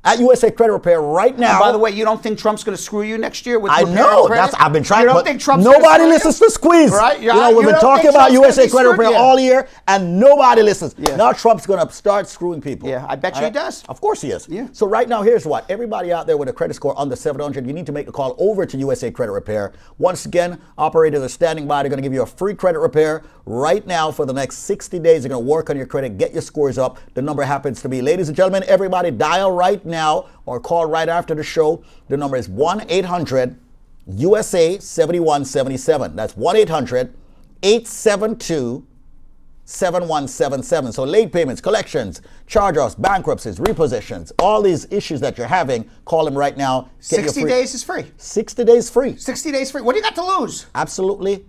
at USA Credit Repair right now. And by the way, you don't think Trump's going to screw you next year with I know. I've been trying. You don't think Trump's nobody listens to Squeeze. Right? You know, we've been talking about USA Credit Repair all year, and nobody listens. Yeah. Now Trump's going to start screwing people. Yeah, I bet you he does. Of course he is. Yeah. So right now, here's what. Everybody out there with a credit score under 700, you need to make a call over to USA Credit Repair. Once again, operators are standing by. They're going to give you a free credit repair right now for the next 60 days. They're going to work on your credit, get your scores up. The number happens to be, ladies and gentlemen, everybody dial right now or call right after the show. The number is 1-800-USA-7177. That's 1-800-872-7177. So late payments, collections, charge-offs, bankruptcies, repossessions, all these issues that you're having, call them right now. 60 days is free. 60 days free. 60 days free. What do you got to lose? Absolutely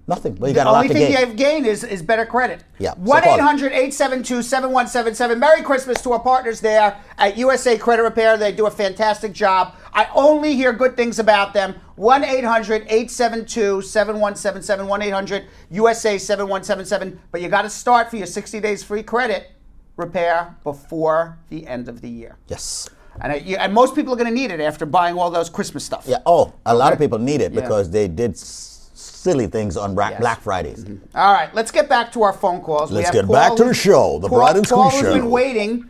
nothing. Well, you got the a lot only to thing gain. you have gained is better credit. Yeah. 1-800-872-7177. Merry Christmas to our partners there at USA Credit Repair. They do a fantastic job. I only hear good things about them. 1-800-872-7177. 1-800-USA-7177. But you got to start for your 60 days free credit repair before the end of the year. Yes. And most people are going to need it after buying all those Christmas stuff. Yeah. Oh, a lot of people need it because they did silly things on Black Fridays. Mm-hmm. All right, let's get back to our phone calls. Let's get back to the show, the Brad and Squeeze Show. Paul has been waiting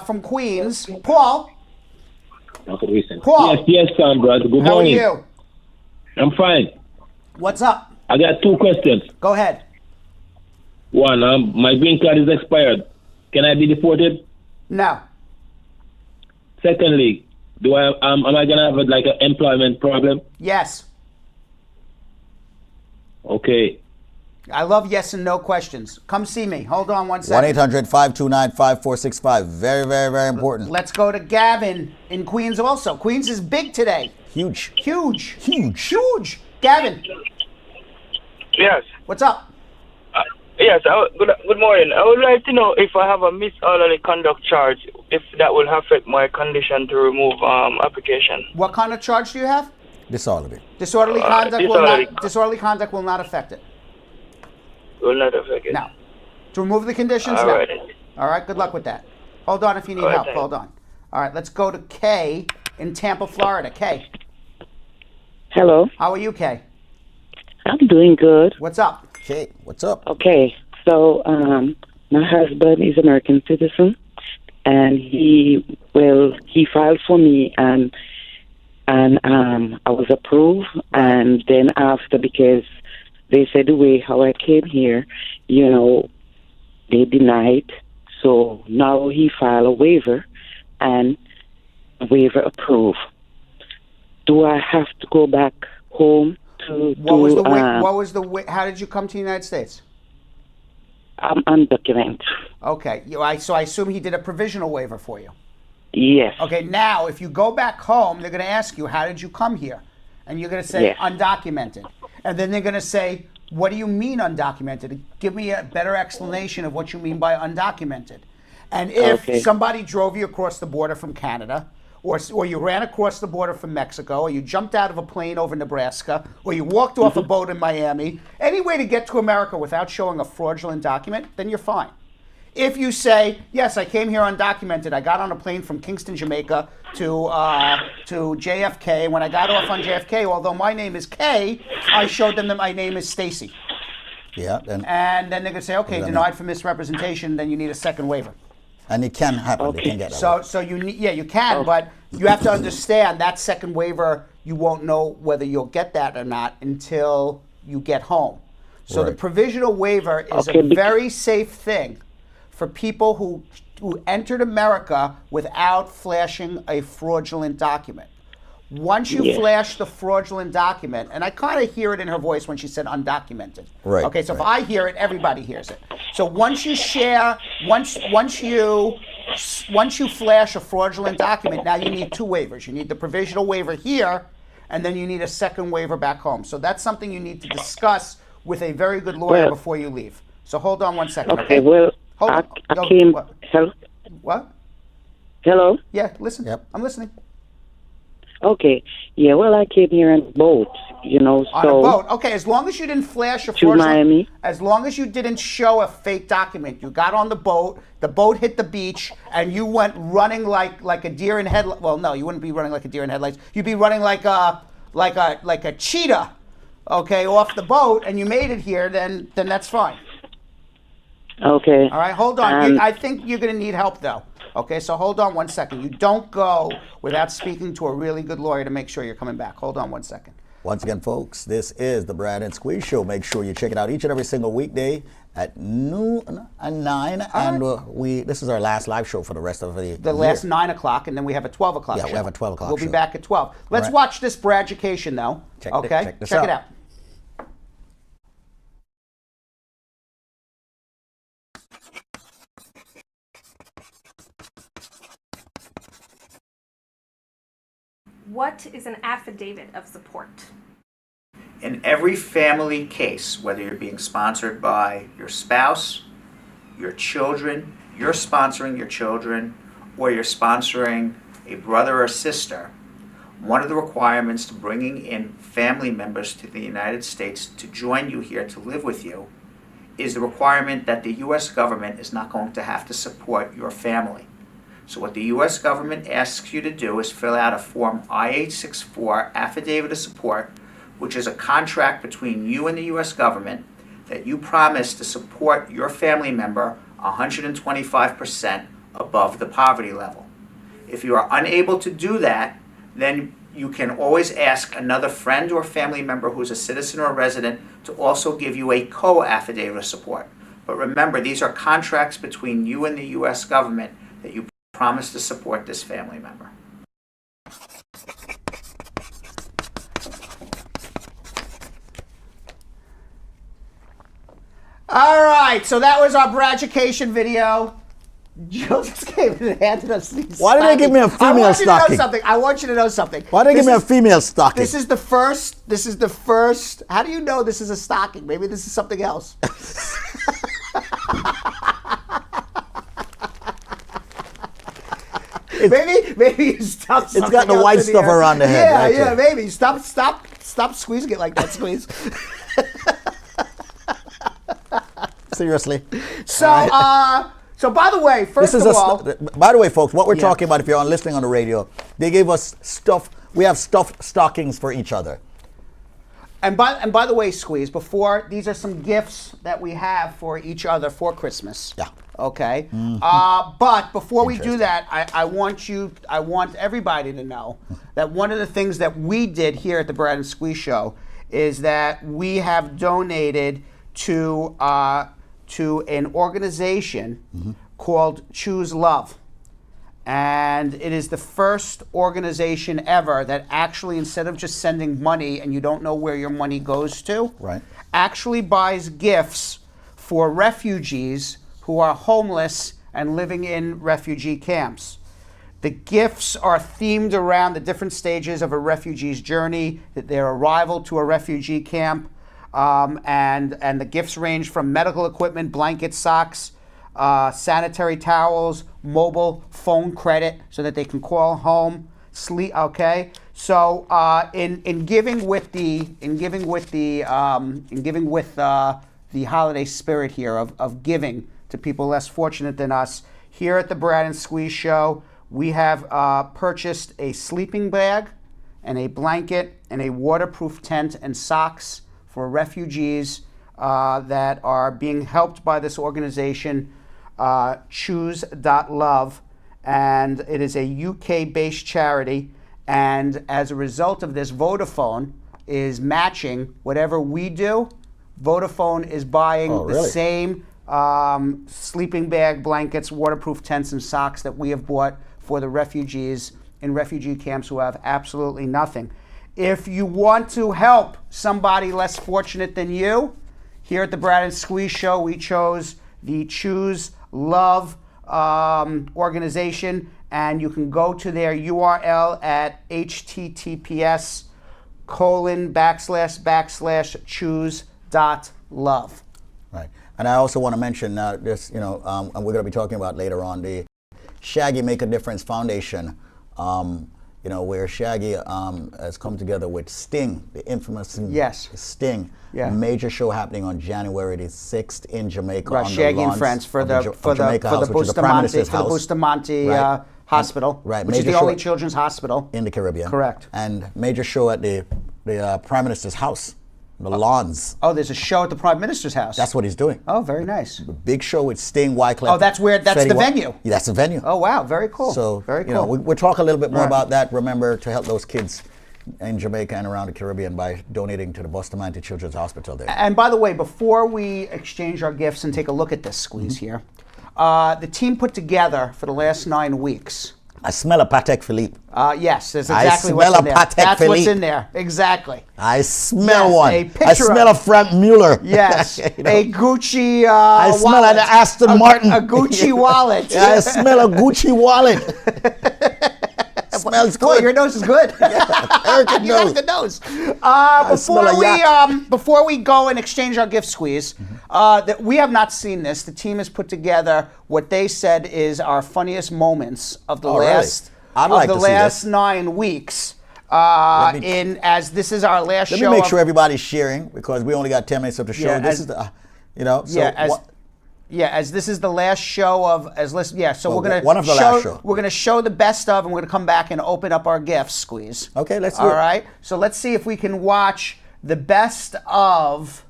from Queens. Paul? Paul? Yes, Sandra. Good morning. How are you? I'm fine. What's up? I got 2 questions. Go ahead. One, my green card is expired. Can I be deported? No. Secondly, am I gonna have an employment problem? Yes. Okay. I love yes and no questions. Come see me. Hold on 1 second. 1-800-529-5465. Very, very, very important. Let's go to Gavin in Queens also. Queens is big today. Huge. Gavin. Yes. What's up? Yes. Good morning. I would like to know if I have a disorderly conduct charge, if that will affect my condition to remove application. What kind of charge do you have? Disorderly. Disorderly conduct will not affect it. Will not affect it. No. To remove the conditions? All no. right. All right. Good luck with that. Hold on if you need help. Hold on. All right. Let's go to Kay in Tampa, Florida. Kay. Hello. How are you, Kay? I'm doing good. What's up? Kay, what's up? Okay. So, my husband is American citizen, and he filed for me, and I was approved, and then after, because they said the way how I came here, they denied, so now he filed a waiver, and waiver approved. Do I have to go back home to how did you come to the United States? I'm undocumented. Okay, so I assume he did a provisional waiver for you. Yes. Okay, now if you go back home, they're going to ask you, how did you come here? And you're going to say, undocumented. And then they're going to say, what do you mean undocumented? Give me a better explanation of what you mean by undocumented. And if somebody drove you across the border from Canada, or you ran across the border from Mexico, or you jumped out of a plane over Nebraska, or you walked off a boat in Miami, any way to get to America without showing a fraudulent document, then you're fine. If you say, yes, I came here undocumented, I got on a plane from Kingston, Jamaica to JFK, and when I got off on JFK, although my name is Kay, I showed them that my name is Stacy. Yeah. And then they're going to say, okay, denied for misrepresentation, then you need a second waiver. And it can happen. Okay. You can get that. So you need, you can, but you have to understand that second waiver, you won't know whether you'll get that or not until you get home. So the provisional waiver is a very safe thing for people who entered America without flashing a fraudulent document. Once you flash the fraudulent document, and I kind of hear it in her voice when she said undocumented. Right. Okay, so if I hear it, everybody hears it. So once you share, once you flash a fraudulent document, now you need two waivers. You need the provisional waiver here, and then you need a second waiver back home. So that's something you need to discuss with a very good lawyer before you leave. So hold on one second. Okay, well, hold I on. came. Hello? What? Hello? Yeah, listen. Yep. I'm listening. Okay. Yeah, well, I came here on a boat, so... On a boat. Okay, as long as you didn't flash a fraudulent... To Miami. As long as you didn't show a fake document. You got on the boat hit the beach, and you went running like a deer in headlights. Well, no, you wouldn't be running like a deer in headlights. You'd be running like a cheetah, okay, off the boat, and you made it here, then that's fine. Okay. All right, hold on. I think you're going to need help, though. Okay, so hold on one second. You don't go without speaking to a really good lawyer to make sure you're coming back. Hold on 1 second. Once again, folks, this is the Brad and Squeeze Show. Make sure you check it out each and every single weekday at noon and 9. And this is our last live show for the rest of the year. Last 9 o'clock, and then we have a 12 o'clock show. Yeah, we have a 12 o'clock We'll show. be back at 12. Let's watch this Braducation, though. Check this Check it out. What is an affidavit of support? In every family case, whether you're being sponsored by your spouse, your children, you're sponsoring your children, or you're sponsoring a brother or sister, one of the requirements to bringing in family members to the United States to join you here to live with you is the requirement that the U.S. government is not going to have to support your family. So what the U.S. government asks you to do is fill out a Form I-864 Affidavit of Support, which is a contract between you and the U.S. government that you promise to support your family member 125% above the poverty level. If you are unable to do that, then you can always ask another friend or family member who's a citizen or a resident to also give you a co-affidavit of support. But remember, these are contracts between you and the U.S. government that you promise to support this family member. All right, so that was our Braducation video. Jill just came in and handed us these. Why did they give me a female stocking? I want you to know something. Why did they give me a female stocking? This is the first. How do you know this is a stocking? Maybe this is something else. Maybe you stop. It's got the white stuff around the head. Yeah, maybe. Stop squeezing it like that, Squeeze. Seriously. So, so by the way, by the way, folks, what we're talking about, if you're listening on the radio, they gave us stuff. We have stuffed stockings for each other. And by the way, Squeeze, these are some gifts that we have for each other for Christmas. Yeah. Okay. But before we do that, I want everybody to know that one of the things that we did here at the Brad and Squeeze Show is that we have donated to an organization called Choose Love. And it is the first organization ever that actually, instead of just sending money and you don't know where your money goes to, actually buys gifts for refugees who are homeless and living in refugee camps. The gifts are themed around the different stages of a refugee's journey, their arrival to a refugee camp, and the gifts range from medical equipment, blankets, socks, sanitary towels, mobile phone credit so that they can call home, sleep. Okay, so in giving with the holiday spirit here of giving to people less fortunate than us, here at the Brad and Squeeze Show, we have purchased a sleeping bag and a blanket and a waterproof tent and socks for refugees that are being helped by this organization, choose.love, and it is a UK-based charity. And as a result of this, Vodafone is matching whatever we do. Vodafone is buying the same sleeping bag, blankets, waterproof tents, and socks that we have bought for the refugees in refugee camps who have absolutely nothing. If you want to help somebody less fortunate than you, here at the Brad and Squeeze Show, we chose the Choose Love organization, and you can go to their URL at https://choose.love. Right. And I also want to mention this, and we're going to be talking about later on the Shaggy Make a Difference Foundation, where Shaggy has come together with Sting, the infamous Sting. Yeah. Major show happening on January the 6th in Jamaica. Right, Shaggy and Friends for the Bustamante Hospital, right, which is the only children's hospital in the Caribbean. Correct. And major show at the Prime Minister's house. The lawns. Oh, there's a show at the Prime Minister's house. That's what he's doing. Oh, very nice. A big show with Sting, Wyclef. Oh, that's the venue. Yeah, that's the venue. Oh, wow, very cool. So, very cool. We'll talk a little bit more about that. Remember to help those kids in Jamaica and around the Caribbean by donating to the Bustamante Children's Hospital there. And by the way, before we exchange our gifts and take a look at this squeeze here, the team put together for the last 9 weeks. I smell a Patek Philippe. Yes, that's exactly what's in there. That's what's in there. Exactly. I smell one. I smell a Frank Mueller. Yes. A Gucci I smell wallet. an Aston Martin. A Gucci wallet. I smell a Gucci wallet. Smells good. Your nose is good. Yeah, you got the nose. Before we go and exchange our gift squeeze, that we have not seen this. The team has put together what they said is our funniest moments of the last 9 weeks. As this is our last show. Let me make sure everybody's sharing because we only got 10 minutes of the show. Yeah, this is the, as this is the last show of we're gonna we're gonna show the best of, and we're gonna come back and open up our gifts squeeze. Okay, let's do it. All right, so let's see if we can watch the best of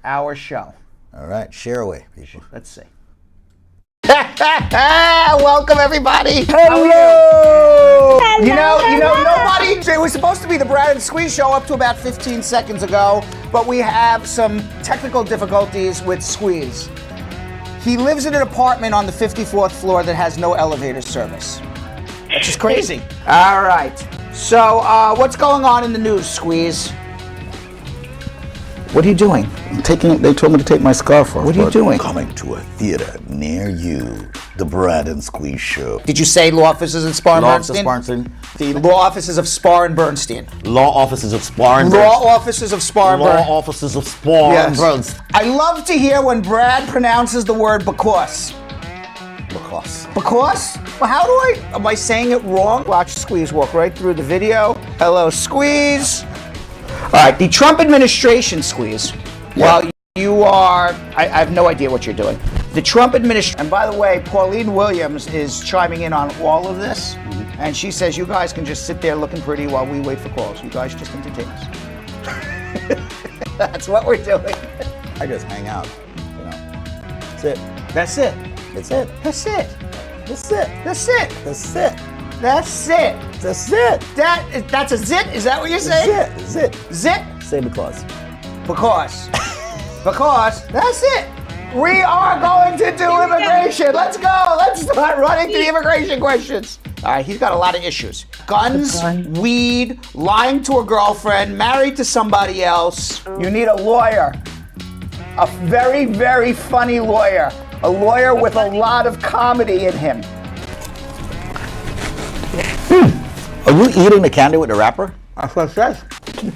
our show. All right, share away, people. Let's see. Welcome everybody. Hello. Nobody. It was supposed to be the Brad and Squeeze show up to about 15 seconds ago, but we have some technical difficulties with Squeeze. He lives in an apartment on the 54th floor that has no elevator service. That's just crazy. All right. So, what's going on in the news, Squeeze? What are you doing? They told me to take my scarf off. What are you doing? Coming to a theater near you, the Brad and Squeeze Show. Did you say law offices of Spar and Bernstein? The law offices of Spar and Bernstein. Law offices of Spar and Bernstein. Law offices of Spar and Bernstein. Law offices of Spar and Bernstein. I love to hear when Brad pronounces the word because. Because? Well, am I saying it wrong? Watch Squeeze walk right through the video. Hello, Squeeze. All right, the Trump administration, Squeeze, while you are, I have no idea what you're doing. The Trump administration, and by the way, Pauline Williams is chiming in on all of this, and she says you guys can just sit there looking pretty while we wait for calls. You guys just entertain us. That's what we're doing. I just hang out, That's it. That's it. That's it. That's it. That's it. That's it. That's it. That's it. That's it. That's a zit? Is that what you're saying? Zit. Zit? Say because. Because. That's it. We are going to do immigration. Let's go. Let's start running through the immigration questions. All right, he's got a lot of issues. Guns, weed, lying to a girlfriend, married to somebody else. You need a lawyer. A very, very funny lawyer. A lawyer with a lot of comedy in him. Are you eating the candy with the wrapper? That's what it says.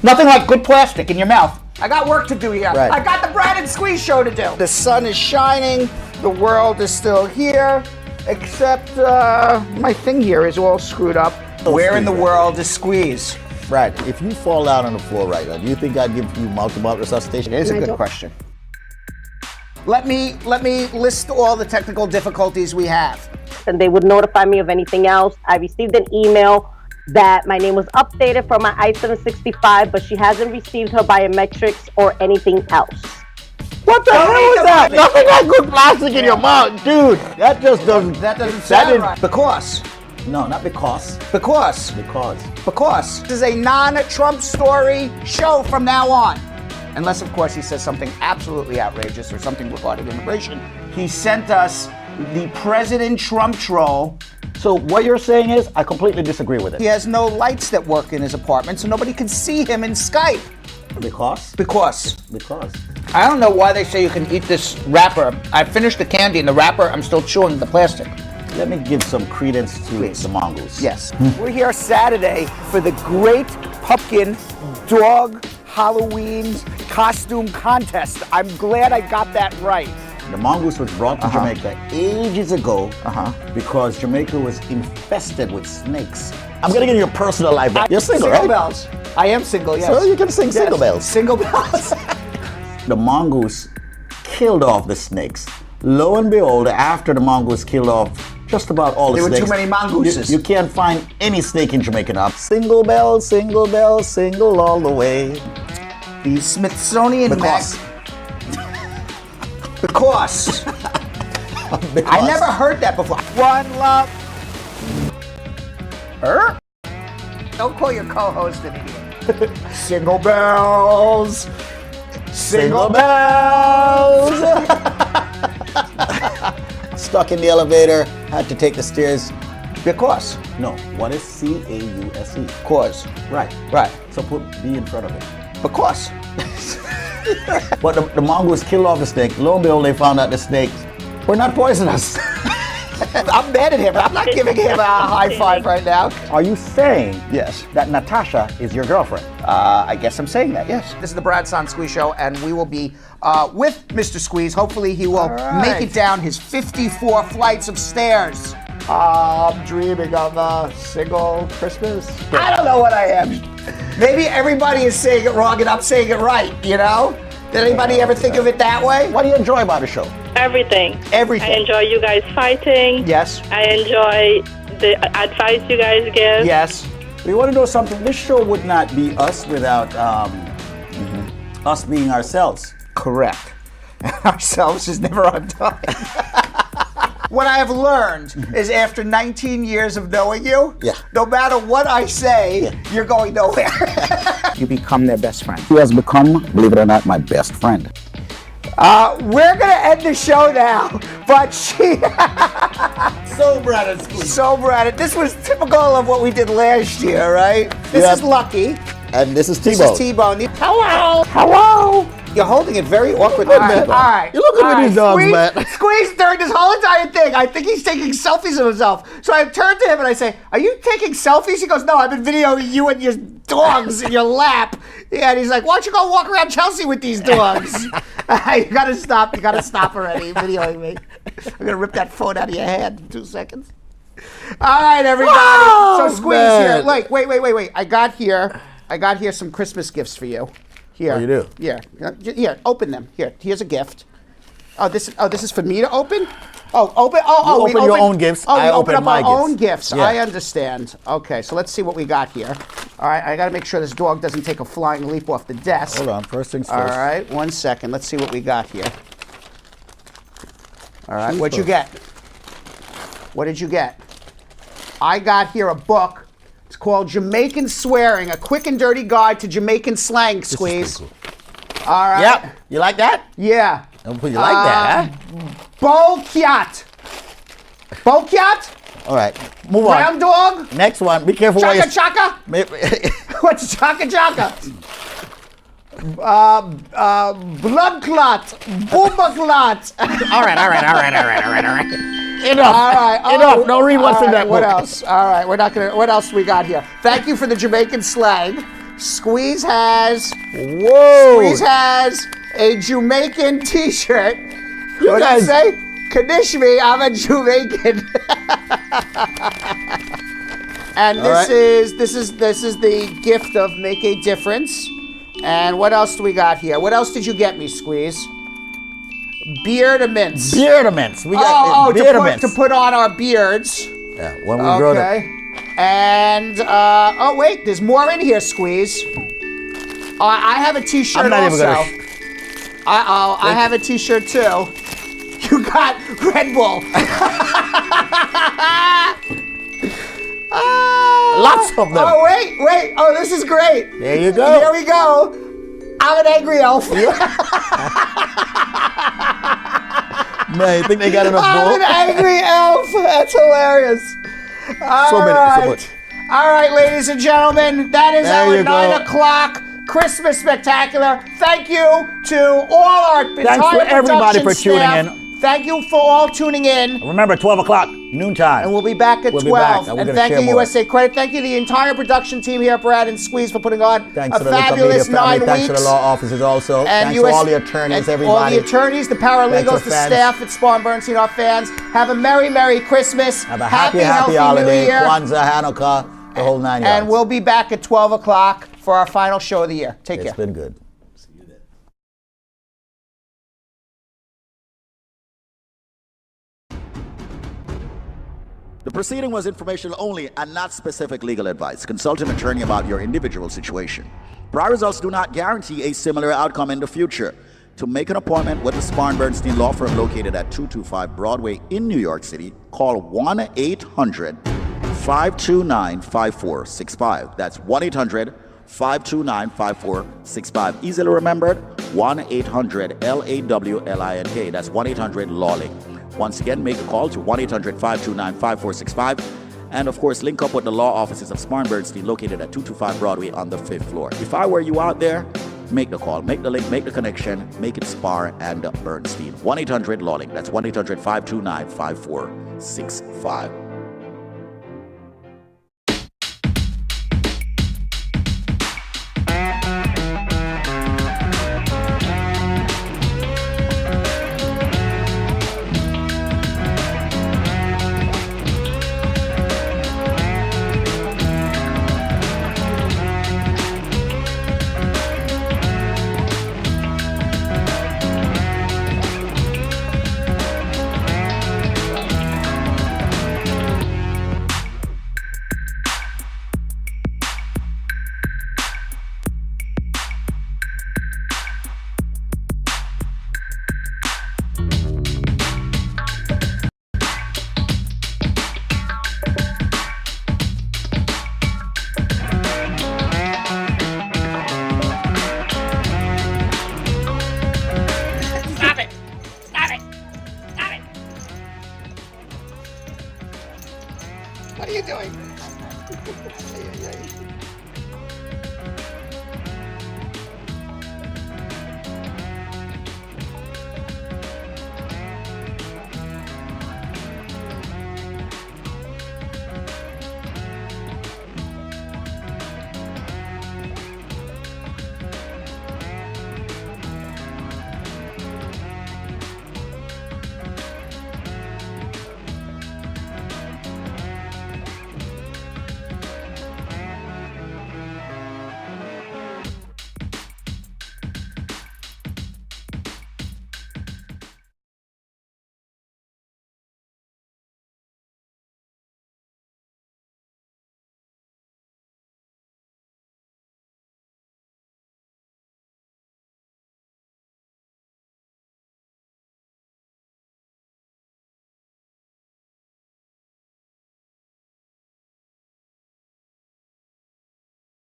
Nothing like good plastic in your mouth. I got work to do here. Right. I got the Brad and Squeeze show to do. The sun is shining. The world is still here. Except my thing here is all screwed up. Where in the world is Squeeze? Brad, if you fall down on the floor right now, do you think I'd give you mouth-to-mouth resuscitation? It is a good question. Let me list all the technical difficulties we have. And they would notify me of anything else. I received an email that my name was updated for my I-765, but she hasn't received her biometrics or anything else. What the hell was that? Nothing like good plastic in your mouth, dude. That just doesn't. That doesn't sound right. Because. No, not because. Because. Because. This is a non-Trump story show from now on. Unless, of course, he says something absolutely outrageous or something regarding immigration. He sent us the President Trump troll. So what you're saying is, I completely disagree with it. He has no lights that work in his apartment, so nobody can see him in Skype. Because? Because. I don't know why they say you can eat this wrapper. I finished the candy and the wrapper, I'm still chewing the plastic. Let me give some credence to the mongoose. Yes. We're here Saturday for the Great Pumpkin Dog Halloween Costume Contest. I'm glad I got that right. The mongoose was brought to Jamaica ages ago because Jamaica was infested with snakes. I'm going to get your personal life back. You're single, right? Bells. I am single, yes. So you can sing Single Bells. Single Bells. The mongoose killed off the snakes. Lo and behold, after the mongoose killed off just about all the snakes. There were too many mongooses. You can't find any snake in Jamaica now. Single bell, single all the way. The Smithsonian Because. Because. I never heard that before. One love. Don't call your co-host an idiot. Single bells. Single bells. Stuck in the elevator, had to take the stairs. Because. No, what is C-A-U-S-E? Cause. Right. So put B in front of it. Because. But the mongoose killed off the snake. Lo and behold, they found out the snakes were not poisonous. I'm mad at him. I'm not giving him a high five right now. Are you saying yes that Natasha is your girlfriend? I guess I'm saying that, yes. This is the Brad Squeeze Show, and we will be with Mr. Squeeze. Hopefully he will make it down his 54 flights of stairs. I'm dreaming of a single Christmas. I don't know what I am. Maybe everybody is saying it wrong and I'm saying it right, you know? Did anybody ever think of it that way? What do you enjoy about the show? Everything. Everything. I enjoy you guys fighting. Yes. I enjoy the advice you guys give. Yes. We want to know something. This show would not be us without us being ourselves. Correct. Ourselves is never on time. What I have learned is after 19 years of knowing you, no matter what I say, you're going nowhere. You become their best friend. He has become, believe it or not, my best friend. We're going to end the show now, but she... So Brad. This was typical of what we did last year, right? This is Lucky. And this is T-Bone. This is T-Bone. Hello. You're holding it very awkwardly. All right. You look at these dogs, man. Squeeze during this whole entire thing. I think he's taking selfies of himself. So I turn to him and I say, "Are you taking selfies?" He goes, "No, I've been videoing you and your dogs in your lap." Yeah, and he's like, "Why don't you go walk around Chelsea with these dogs?" You gotta stop. You gotta stop already videoing me. I'm gonna rip that phone out of your hand in 2 seconds. All right, everybody. So Squeeze here. Wait. I got here some Christmas gifts for you. Here. Oh, you do? Yeah. Here, open them. Here's a gift. This is for me to open? Open your own gifts. Oh, I open up my our own gifts. Yeah. I understand. Okay, so let's see what we got here. All right, I got to make sure this dog doesn't take a flying leap off the desk. Hold on, first things All first. right, 1 second. Let's see what we got here. All right, what'd you get? What did you get? I got here a book. It's called Jamaican Swearing, a quick and dirty guide to Jamaican slang, Squeeze. Cool. All right. Yep. You like that? Yeah. You like that, huh? Bokyat. All right. Move on. Brown dog. Next one. Be careful. Chaka. What's Chaka? Blood clot. Booba clot. All right. Enough. All right. Enough. Don't read what's in that book. What else? All right. We're not gonna. What else we got here? Thank you for the Jamaican slang. Squeeze has a Jamaican T-shirt. What did I say? Kanish me, I'm a Jamaican. And this is the gift of Make a Difference. And what else do we got here? What else did you get me, Squeeze? Beardaments. We got to put on our beards. Yeah, when we grow up. And wait, there's more in here, Squeeze. I have a T-shirt also. Uh-oh, I have a t-shirt too. You got Red Bull. Lots of them. Oh, wait. Oh, this is great. There you go. Here we go. I'm an angry elf. Man, you think they got enough I'm bull? an angry elf. That's hilarious. So much. All right, ladies and gentlemen, that is There our you 9 go. o'clock Christmas Spectacular. Thank you to all our Thanks entire for everybody for production tuning staff. in. Thank you for all tuning in. Remember, 12 o'clock, noontime. And we'll be back at We'll 12. be back, and we're And gonna thank share you, more. USA Credit. Thank you, the entire production team here at Brad and Squeeze, for putting on Thanks a to the Liquor Media fabulous family. 9 Thanks to weeks. the law offices also. And Thanks to all the attorneys, and everybody. all the attorneys, the paralegals, Thanks the to fans. staff at Spar and Bernstein, our fans. Have a Merry Christmas. Have a happy healthy holiday. New Year. Kwanzaa, Hanukkah, the whole 9 yards. And we'll be back at 12 o'clock for our final show of the year. Take care. It's been good. The proceeding was informational only and not specific legal advice. Consult an attorney about your individual situation. Prior results do not guarantee a similar outcome in the future. To make an appointment with the Spar and Bernstein Law Firm located at 225 Broadway in New York City, call 1-800-529-5465. That's 1-800-529-5465. Easily remembered, 1-800-LAWLINK. That's 1-800-LAWLINK. Once again, make a call to 1-800-529-5465. And of course, link up with the law offices of Spar and Bernstein located at 225 Broadway on the 5th floor. If I were you out there, make the call, make the link, make the connection, make it Spar and Bernstein. 1-800-LAWLINK. That's 1-800-529-5465.